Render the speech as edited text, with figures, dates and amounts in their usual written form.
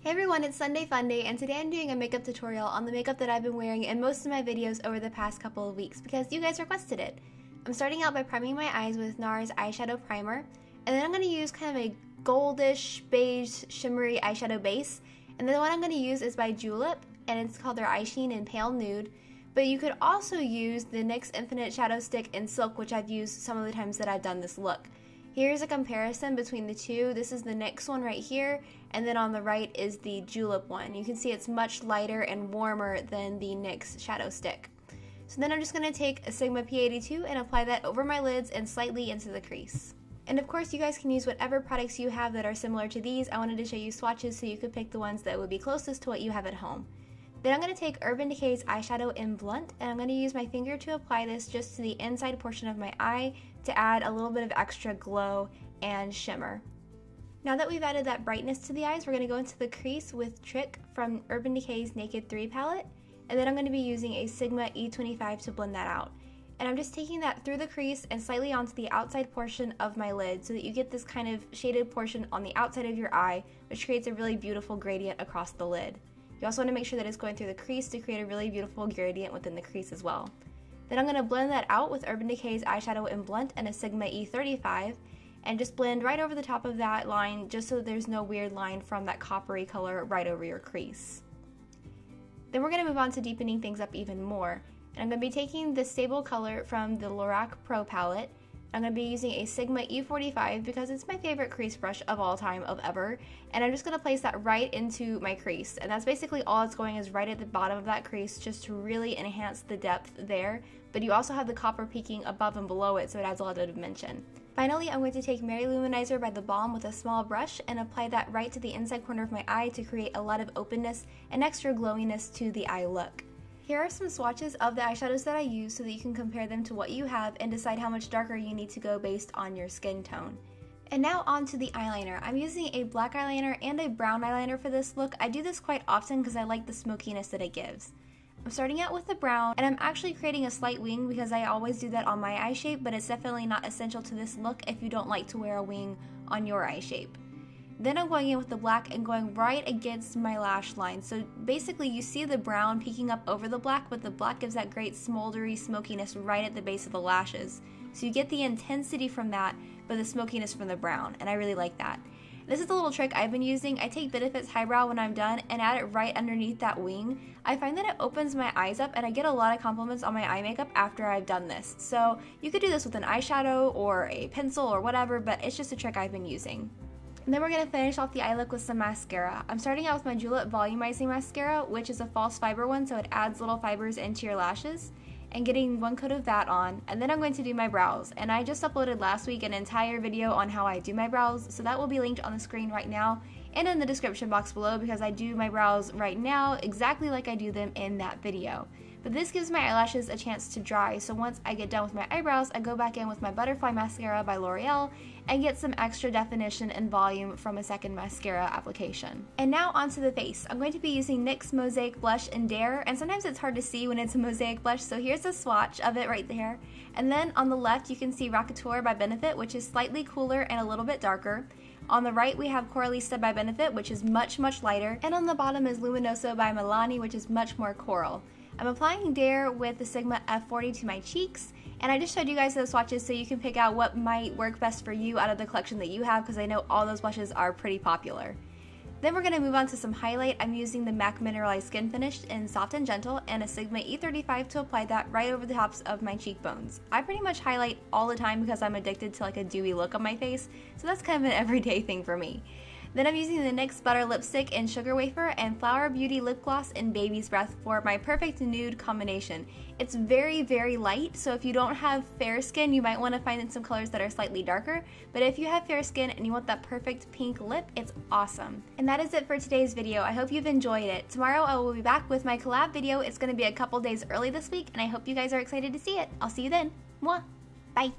Hey everyone, it's Sunday Fun Day, and today I'm doing a makeup tutorial on the makeup that I've been wearing in most of my videos over the past couple of weeks because you guys requested it. I'm starting out by priming my eyes with NARS eyeshadow primer, and then I'm going to use kind of a goldish, beige, shimmery eyeshadow base, and then the one I'm going to use is by Julep, and it's called their Eye Sheen in Pale Nude, but you could also use the NYX Infinite Shadow Stick in Silk, which I've used some of the times that I've done this look. Here's a comparison between the two. This is the NYX one right here, and then on the right is the Julep one. You can see it's much lighter and warmer than the NYX Shadow Stick. So then I'm just going to take a Sigma P82 and apply that over my lids and slightly into the crease. And of course you guys can use whatever products you have that are similar to these. I wanted to show you swatches so you could pick the ones that would be closest to what you have at home. Then I'm going to take Urban Decay's eyeshadow in Blunt, and I'm going to use my finger to apply this just to the inside portion of my eye to add a little bit of extra glow and shimmer. Now that we've added that brightness to the eyes, we're going to go into the crease with Trick from Urban Decay's Naked 3 palette, and then I'm going to be using a Sigma E25 to blend that out. And I'm just taking that through the crease and slightly onto the outside portion of my lid so that you get this kind of shaded portion on the outside of your eye, which creates a really beautiful gradient across the lid. You also want to make sure that it's going through the crease to create a really beautiful gradient within the crease as well. Then I'm going to blend that out with Urban Decay's eyeshadow in Blunt and a Sigma E35, and just blend right over the top of that line just so that there's no weird line from that coppery color right over your crease. Then we're going to move on to deepening things up even more, and I'm going to be taking the Sable color from the Lorac Pro palette. I'm going to be using a Sigma E45 because it's my favorite crease brush of all time, of ever, and I'm just going to place that right into my crease, and that's basically all it's going is right at the bottom of that crease just to really enhance the depth there, but you also have the copper peeking above and below it, so it adds a lot of dimension. Finally, I'm going to take Manizer by TheBalm with a small brush and apply that right to the inside corner of my eye to create a lot of openness and extra glowiness to the eye look. Here are some swatches of the eyeshadows that I use so that you can compare them to what you have and decide how much darker you need to go based on your skin tone. And now on to the eyeliner. I'm using a black eyeliner and a brown eyeliner for this look. I do this quite often because I like the smokiness that it gives. I'm starting out with the brown, and I'm actually creating a slight wing because I always do that on my eye shape, but it's definitely not essential to this look if you don't like to wear a wing on your eye shape. Then I'm going in with the black and going right against my lash line. So basically you see the brown peeking up over the black, but the black gives that great smoldery smokiness right at the base of the lashes. So you get the intensity from that, but the smokiness from the brown, and I really like that. This is a little trick I've been using. I take Benefit's Highbrow when I'm done and add it right underneath that wing. I find that it opens my eyes up, and I get a lot of compliments on my eye makeup after I've done this. So you could do this with an eyeshadow or a pencil or whatever, but it's just a trick I've been using. And then we're going to finish off the eye look with some mascara. I'm starting out with my Julep Volumizing Mascara, which is a false fiber one, so it adds little fibers into your lashes, and getting one coat of that on. And then I'm going to do my brows, and I just uploaded last week an entire video on how I do my brows, so that will be linked on the screen right now and in the description box below because I do my brows right now exactly like I do them in that video. But this gives my eyelashes a chance to dry, so once I get done with my eyebrows, I go back in with my Butterfly Mascara by Loreal and get some extra definition and volume from a second mascara application. And now onto the face. I'm going to be using NYX Mosaic Blush in Dare, and sometimes it's hard to see when it's a mosaic blush, so here's a swatch of it right there. And then on the left you can see Rockateur by Benefit, which is slightly cooler and a little bit darker. On the right we have Coralista by Benefit, which is much lighter, and on the bottom is Luminoso by Milani, which is much more coral. I'm applying Dare with the Sigma F40 to my cheeks, and I just showed you guys those swatches so you can pick out what might work best for you out of the collection that you have, because I know all those blushes are pretty popular. Then we're going to move on to some highlight. I'm using the MAC Mineralized Skinfinish in Soft and Gentle and a Sigma E35 to apply that right over the tops of my cheekbones. I pretty much highlight all the time because I'm addicted to like a dewy look on my face, so that's kind of an everyday thing for me. Then I'm using the NYX Butter Lipstick in Sugar Wafer and Flower Beauty Lip Gloss in Baby's Breath for my perfect nude combination. It's very light, so if you don't have fair skin, you might want to find some colors that are slightly darker, but if you have fair skin and you want that perfect pink lip, it's awesome. And that is it for today's video. I hope you've enjoyed it. Tomorrow I will be back with my collab video. It's going to be a couple days early this week, and I hope you guys are excited to see it. I'll see you then. Mwah! Bye!